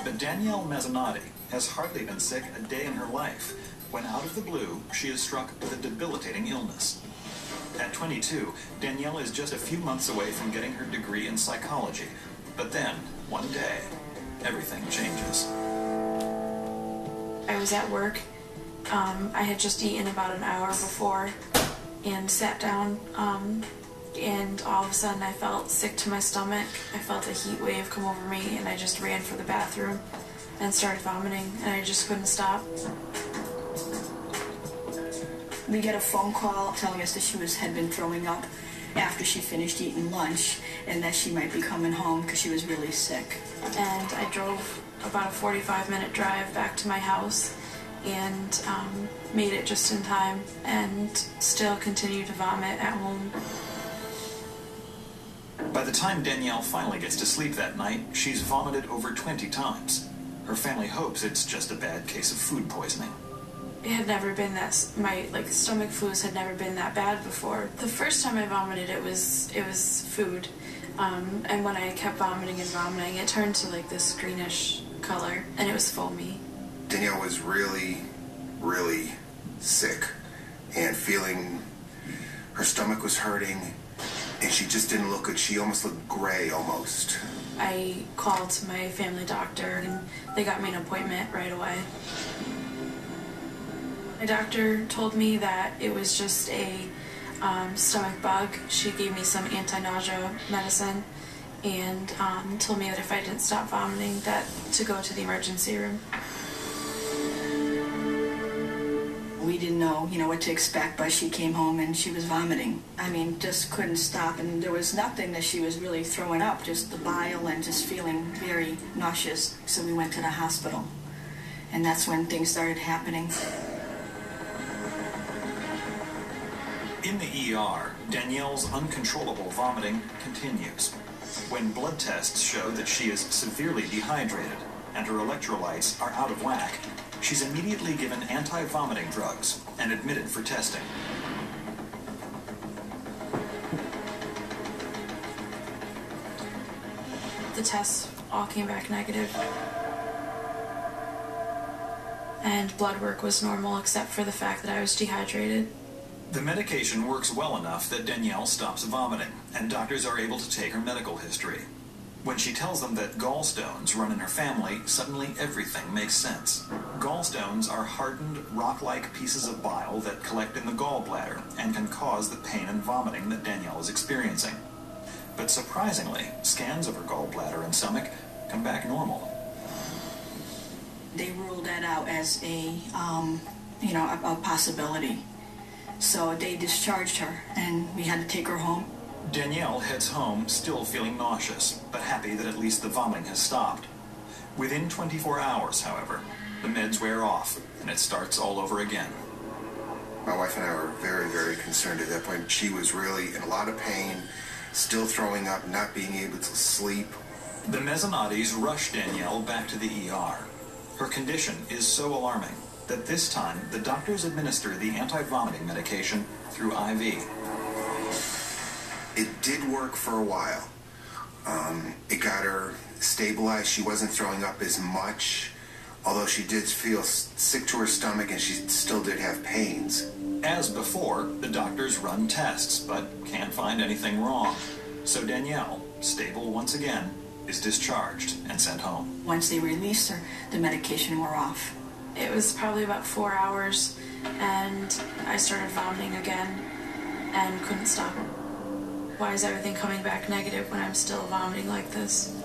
But Danielle Mezzanotte has hardly been sick a day in her life when out of the blue she is struck with a debilitating illness. At 22, Danielle is just a few months away from getting her degree in psychology. But then, one day, everything changes. I was at work. I had just eaten about an hour before and sat down, and all of a sudden I felt sick to my stomach. I felt a heat wave come over me, and I just ran for the bathroom and started vomiting, and I just couldn't stop. We get a phone call telling us that she had been throwing up after she finished eating lunch and that she might be coming home because she was really sick. And I drove about a 45-minute drive back to my house and made it just in time and still continued to vomit at home. By the time Danielle finally gets to sleep that night, she's vomited over 20 times. Her family hopes it's just a bad case of food poisoning. It had never been that, my stomach flus had never been that bad before. The first time I vomited, it was food. And when I kept vomiting and vomiting, it turned to this greenish color, and it was foamy. Danielle was really, really sick and feeling her stomach was hurting, and she just didn't look good. She almost looked gray almost. I called my family doctor, and they got me an appointment right away. My doctor told me that it was just a stomach bug. She gave me some anti-nausea medicine and told me that if I didn't stop vomiting, that to go to the emergency room. We didn't know, what to expect, but she came home and she was vomiting. I mean, just couldn't stop, and there was nothing that she was really throwing up, just the bile and just feeling very nauseous. So we went to the hospital, and that's when things started happening. In the ER, Danielle's uncontrollable vomiting continues. When blood tests show that she is severely dehydrated and her electrolytes are out of whack, she's immediately given anti-vomiting drugs and admitted for testing. The tests all came back negative, and blood work was normal except for the fact that I was dehydrated. The medication works well enough that Danielle stops vomiting, and doctors are able to take her medical history. When she tells them that gallstones run in her family, suddenly everything makes sense. Gallstones are hardened, rock-like pieces of bile that collect in the gallbladder and can cause the pain and vomiting that Danielle is experiencing. But surprisingly, scans of her gallbladder and stomach come back normal. They ruled that out as a possibility. So they discharged her, and we had to take her home. Danielle heads home still feeling nauseous, but happy that at least the vomiting has stopped. Within 24 hours, however, the meds wear off, and it starts all over again. My wife and I were very, very concerned at that point. She was really in a lot of pain, still throwing up, not being able to sleep. The Mezzanottes rush Danielle back to the ER. Her condition is so alarming that this time the doctors administer the anti-vomiting medication through IV. It did work for a while. It got her stabilized. She wasn't throwing up as much, although she did feel sick to her stomach and she still did have pains. As before, the doctors run tests, but can't find anything wrong. So Danielle, stable once again, is discharged and sent home. Once they released her, the medication wore off. It was probably about 4 hours, and I started vomiting again and couldn't stop. Why is everything coming back negative when I'm still vomiting like this?